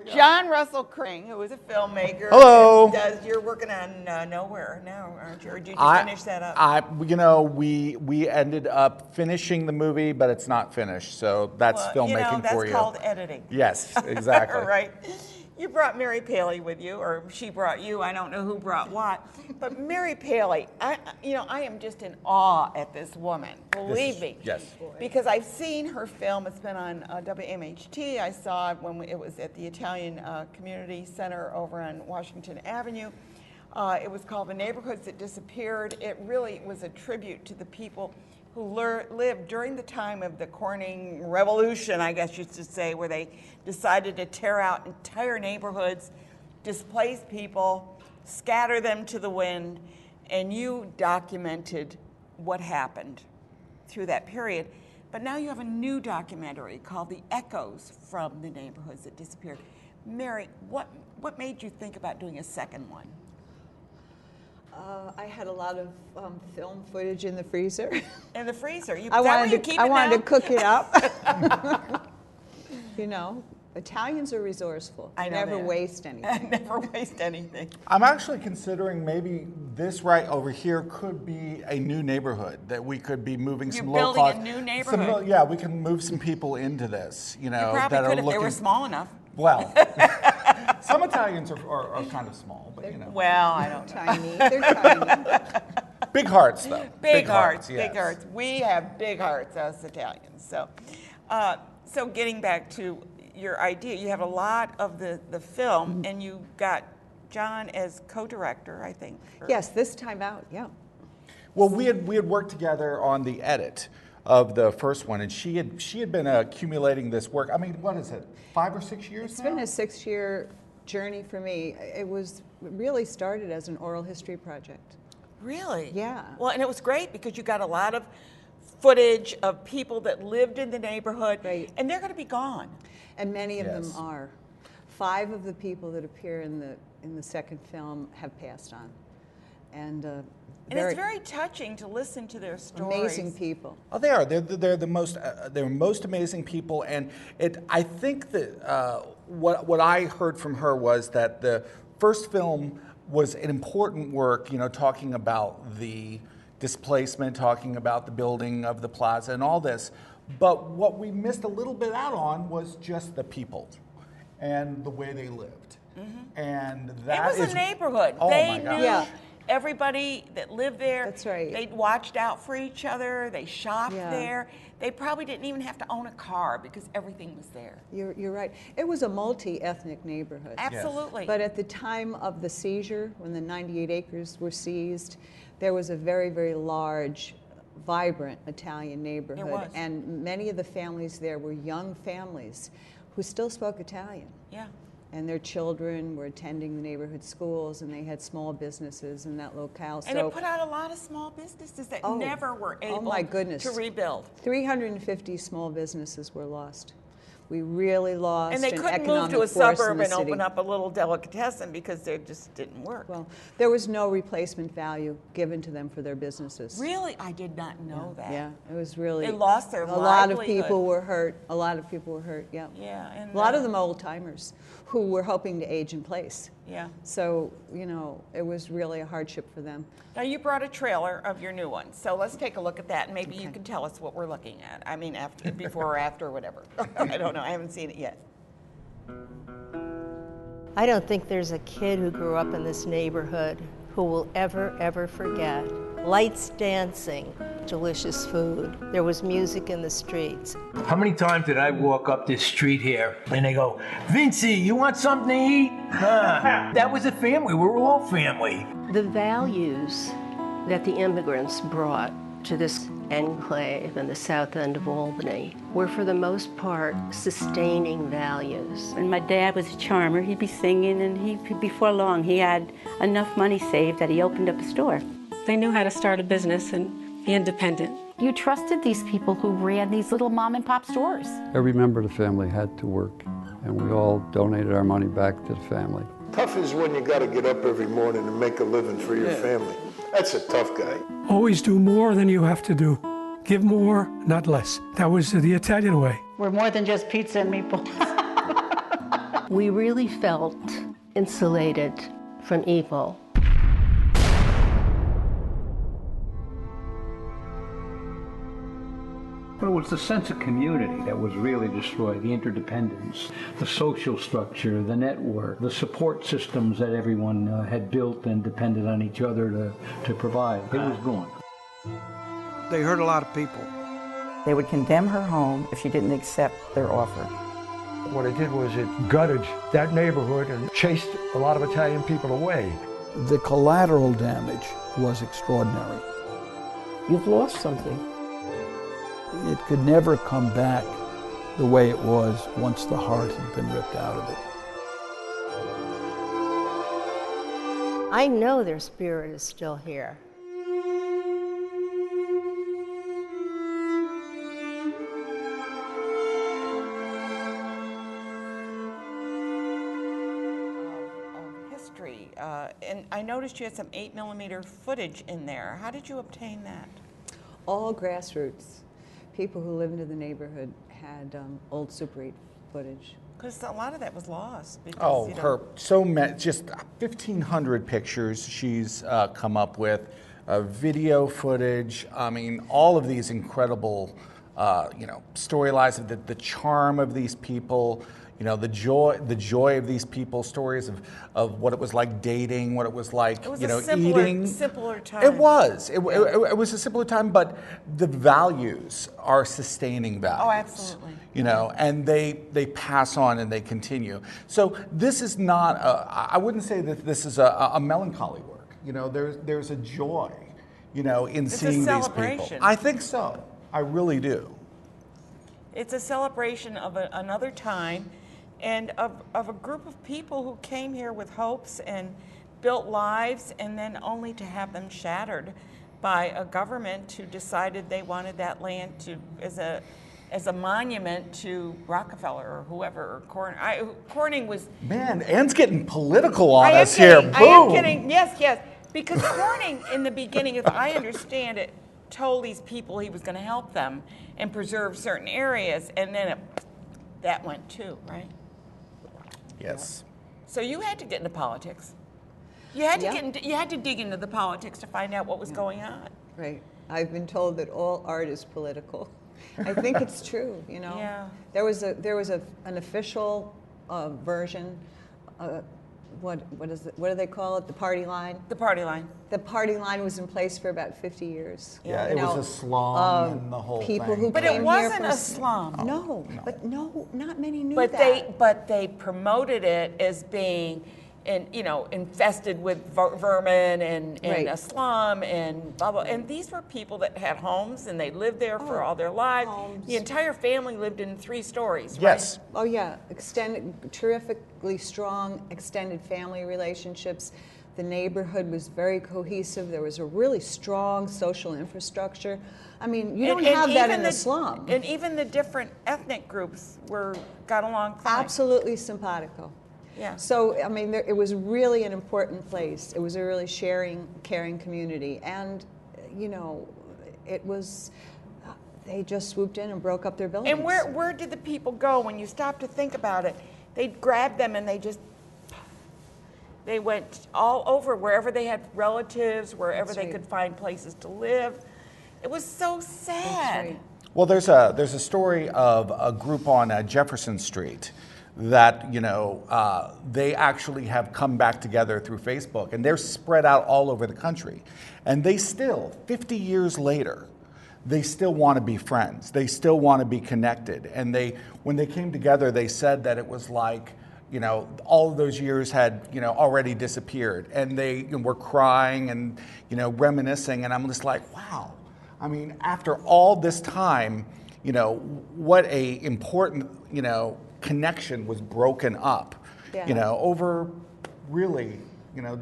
John Russell Cring, who is a filmmaker. Hello. You're working on Nowhere now, aren't you? Or did you finish that up? We ended up finishing the movie, but it's not finished. So that's filmmaking that's for you. That's called editing. Yes, exactly. Right. You brought Mary Paley with you, or she brought you. I don't know who brought what. But Mary Paley, I am just in awe at this woman. Believe me. Yes. Because I've seen her film. It's been on WMHT. I saw it when it was at the Italian Community Center over on Washington Avenue. It was called The Neighborhoods That Disappeared. It really was a tribute to the people who lived during the time of the Corning Revolution, I guess you should say, where they decided to tear out entire neighborhoods, displace people, scatter them to the wind, and you documented what happened through that period. But now you have a new documentary called The Echoes from the Neighborhoods That Disappeared. Mary, what made you think about doing a second one? I had a lot of film footage in the freezer. In the freezer? I wanted to cook it up. You know, Italians are resourceful. I never waste anything. Never waste anything. I'm actually considering maybe this right over here could be a new neighborhood that we could be moving some low cost. You're building a new neighborhood? Yeah, we can move some people into this. You know, you probably that could are if they were small enough. Well, some Italians are kind of small, but you know. Well, I don't know. Tiny. They're tiny. Big hearts, though. Big hearts. Yes. Big hearts. We have big hearts, us Italians. So, so getting back to your idea, you have a lot of the film, and you got John as co-director, I think. Yes, this time out, yeah. Well, we had worked together on the edit of the first one, and she had been accumulating this work. I mean, what is it, 5 or 6 years It's now? been a 6-year journey for me. It really started as an oral history project. Really? Yeah. Well, and it was great because you got a lot of footage of people that lived in the neighborhood, right. And they're going to be gone. And many of them are. 5 of the people that appear in the second film have passed on. And it's very touching to listen to their stories. Amazing people. Oh, they are. They're the most amazing people, and I think that what I heard from her was that the first film was an important work. You know, talking about the displacement, talking about the building of the plaza, and all this. But what we missed a little bit out on was just the people and the way they lived. Mm-hmm. And that it was a neighborhood. Oh they my gosh. knew everybody that lived there. That's right. They watched out for each other. They shopped there. They probably didn't even have to own a car because everything was there. You're right. It was a multi-ethnic neighborhood. Absolutely. But at the time of the seizure, when the 98 acres were seized, there was a very, very large, vibrant Italian neighborhood. There was. And many of the families there were young families who still spoke Italian. Yeah. And their children were attending the neighborhood schools, and they had small businesses in that locale. And it put out a lot of small businesses that never were able to rebuild. 350 small businesses were lost. We really lost and they couldn't move to a suburb and open up a little delicatessen because they just didn't work. Well, there was no replacement value given to them for their businesses. Really? I did not know that. Yeah, it was really... They lost their livelihood. A lot of people were hurt. A lot of people were hurt, yeah. Yeah. And, a lot of them old-timers who were hoping to age in place. Yeah. So, you know, it was really a hardship for them. Now, you brought a trailer of your new one, so let's take a look at that, and maybe you can tell us what we're looking at. I mean, after, before or after, or whatever. I don't know. I haven't seen it yet. I don't think there's a kid who grew up in this neighborhood who will ever forget. Lights dancing, delicious food. There was music in the streets. How many times did I walk up this street here and they go, Vincy, you want something to eat? That was a family. We were all family. The values that the immigrants brought to this enclave in the south end of Albany were for the most part sustaining values. When my dad was a charmer, he'd be singing, and before long he had enough money saved that he opened up a store. They knew how to start a business and be independent. You trusted these people who ran these little mom and pop stores. Every member of the family had to work, and we all donated our money back to the family. Tough is when you got to get up every morning and make a living for your family. That's a tough guy. Always do more than you have to do. Give more, not less. That was the Italian way. We're more than just pizza and meatballs. We really felt insulated from evil. But it was the sense of community that was really destroyed, the interdependence, the social structure, the network, the support systems that everyone had built and depended on each other to provide. It was gone. They hurt a lot of people. They would condemn her home if she didn't accept their offer. What it did was it gutted that neighborhood and chased a lot of Italian people away. The collateral damage was extraordinary. You've lost something. It could never come back the way it was once the heart had been ripped out of it. I know their spirit is still here. History, and I noticed you had some 8mm footage in there. How did you obtain that? All grassroots. People who lived in the neighborhood had old Super 8 footage. Because a lot of that was lost. Because, Oh, you know, her so many, just 1,500 pictures she's come up with, video footage. I mean, all of these incredible, storylines of the charm of these people. You know, the joy of these people, stories of what it was like dating, what it was like, it was eating. simpler time. It was. It was a simpler time, but the values are sustaining values. Oh, absolutely. You know, and they pass on and they continue. So this is not, I wouldn't say that this is a melancholy work. You know, there's a joy, in seeing these people. I think so. I really do. It's a celebration of another time and of a group of people who came here with hopes and built lives, and then only to have them shattered by a government who decided they wanted that land as a monument to Rockefeller or whoever, or Corning was... Man, Anne's getting political on us here. Boom. I am kidding. Yes. Because Corning, in the beginning, if I understand it, told these people he was going to help them and preserve certain areas, and then that went too, right? Yes. So you had to get into politics. You had to you had to dig into the politics to find out what was going on. Right. I've been told that all art is political. I think it's true. Yeah. There was an official version. What do they call it? The party line? The party line. The party line was in place for about 50 years. Yeah, it was a slum and the whole people thing. Who but came it wasn't here a slum. No, but not many knew but that. But they promoted it as being, infested with vermin and a slum and blah blah. And these were people that had homes and they lived there for all their lives. Homes. The entire family lived in 3 stories. Yes. Right? Oh yeah, terrifically strong extended family relationships. The neighborhood was very cohesive. There was a really strong social infrastructure. I mean, you don't have that in the slum. And even the different ethnic groups got along fine. Absolutely simpatico. Yeah. So, I mean, it was really an important place. It was a really sharing, caring community. And, it was, they just swooped in and broke up their buildings. And where did the people go when you stop to think about it? They'd grab them and they went all over, wherever they had relatives, wherever they could find places to live. It was so sad. That's right. Well, there's a story of a group on Jefferson Street that, they actually have come back together through Facebook, and they're spread out all over the country. And they still, 50 years later, they still want to be friends. They still want to be connected. And when they came together, they said that it was like, all of those years had, already disappeared. And they were crying and, reminiscing. And I'm just like, wow. I mean, after all this time, what a important, connection was broken up, over really,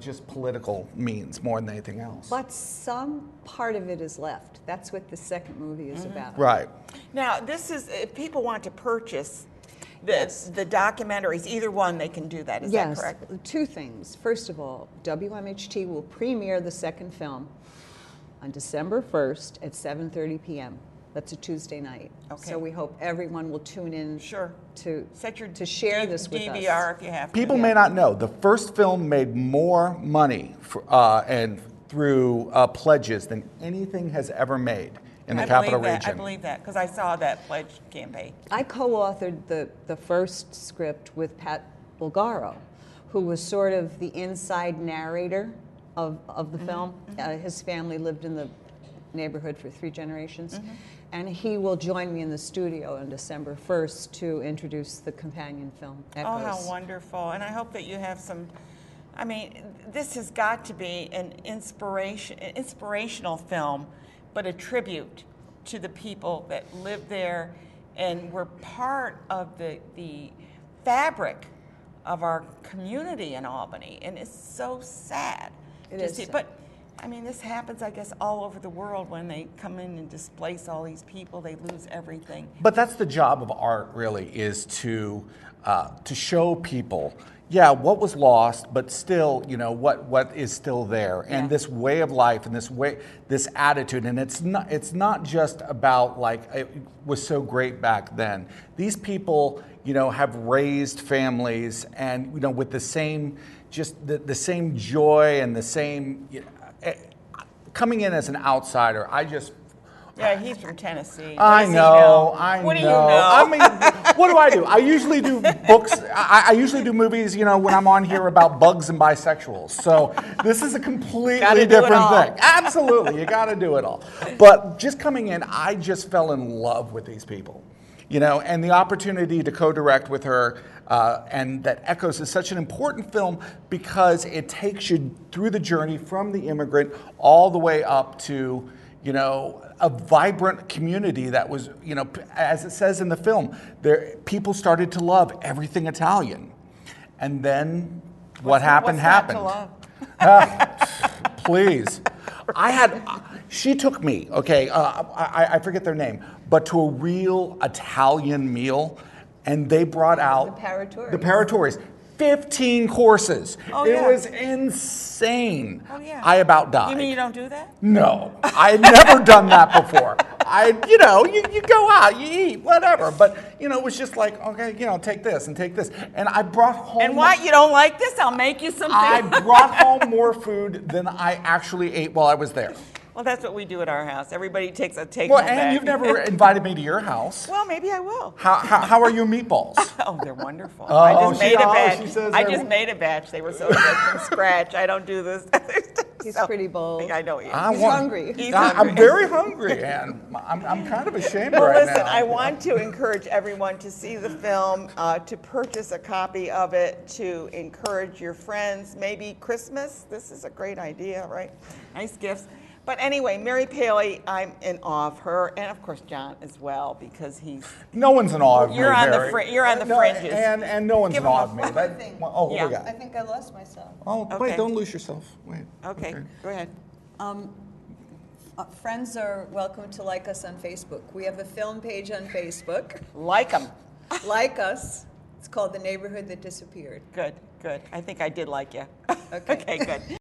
just political means more than anything else. But some part of it is left. That's what the second movie is about. Right. Now, this is, if people want to purchase the documentaries, either one, they can do that. Is that correct? Yes. 2 things. First of all, WMHT will premiere the second film on December 1st at 7:30 p.m. That's a Tuesday night. Okay. So we hope everyone will tune in to Set your to share this with us. DVR if you have to. People may not know, the first film made more money and through pledges than anything has ever made in the capital region. I believe that, because I saw that pledge campaign. I co-authored the first script with Pat Bulgaro, who was sort of the inside narrator of the film. His family lived in the neighborhood for 3 generations. And he will join me in the studio on December 1st to introduce the companion film, Echoes. Oh, how wonderful. And I hope that you have some, I mean, this has got to be an inspirational film, but a tribute to the people that lived there and were part of the fabric of our community in Albany. And it's so sad to see. But I mean, this happens, I guess, all over the world when they come in and displace all these people. They lose everything. But that's the job of art, really, is to show people, yeah, what was lost, but still, you know, what is still there, and this way of life and this attitude. And it's not just about like it was so great back then. These people, you know, have raised families, and you know, with the same the same joy and the same. You know, coming in as an outsider, Yeah, he's from Tennessee. I know. What do you know? I mean, what do? I usually do books. I usually do movies, you know, when I'm on here about bugs and bisexuals. So this is a completely different thing. Absolutely, you got to do it all. But just coming in, I just fell in love with these people, you know, and the opportunity to co-direct with her. And that Echoes is such an important film because it takes you through the journey from the immigrant all the way up to, you know, a vibrant community that was, you know, as it says in the film, people started to love everything Italian. And then what happened. Please. She took me, okay, I forget their name, but to a real Italian meal. And they brought out the Paratori. 15 courses. It was insane. I about died. You mean you don't do that? No, I had never done that before. You know, you go out, you eat, whatever. But, you know, it was just like, okay, you know, take this and take this. And I brought home. And what? You don't like this? I'll make you something. I brought home more food than I actually ate while I was there. Well, that's what we do at our house. Everybody takes a take. Well, and you've never invited me to your house. Well, maybe I will. How are your meatballs? Oh, they're wonderful. I just made a batch. I just made a batch. They were so good from scratch. I don't do this. He's pretty bold. I know he is. He's hungry. I'm very hungry, and I'm kind of ashamed right now. Well, listen, I want to encourage everyone to see the film, to purchase a copy of it, to encourage your friends. Maybe Christmas. This is a great idea, right? Nice gifts. But anyway, Mary Paley, I'm in awe of her, and of course John as well, because he's. No one's in awe of me, You're on the no, fringes. And no one's in awe of me. I think I lost myself. Oh, Okay. wait! Don't lose yourself. Wait. Okay, go ahead. Friends are welcome to like us on Facebook. We have a film page on Facebook. Like them. Like us. It's called The Neighborhood That Disappeared. Good. I think I did like you. Okay, good.